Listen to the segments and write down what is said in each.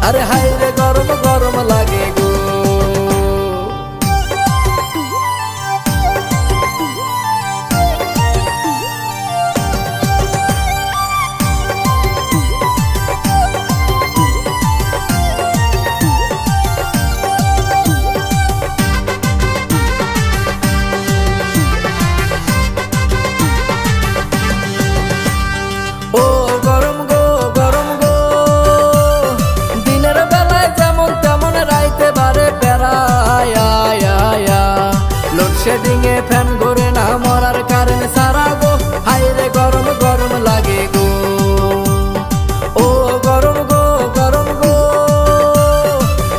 আরে হায় রে গরম গরম লাগে গো। ও গরম গো গরম গো, দিনের বেলায় যেমন তেমন রাইতে বারে বেড়ায়। লোডশেডিং এ ফ্যান ঘুরে না, মরার কারেন্ট সারা গো, হাইরে গরম গরম লাগে গো। ও গরম গো গরম গো,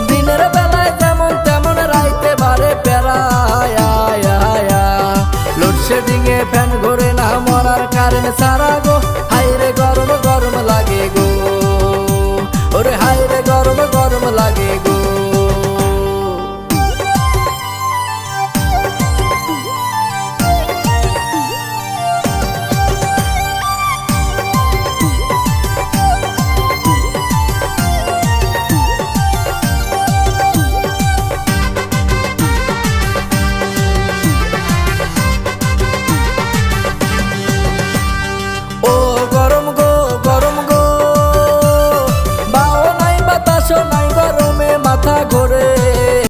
দিনের বেলায় যেমন তেমন রাইতে বারে বেড়ায়। লোডশেডিং এ ফ্যান ঘুরে না, মরার কারেন্ট সারা গো, হাইরে গরম গরম লাগে গো। ওরে হাইরে গরম গরম লাগে গো।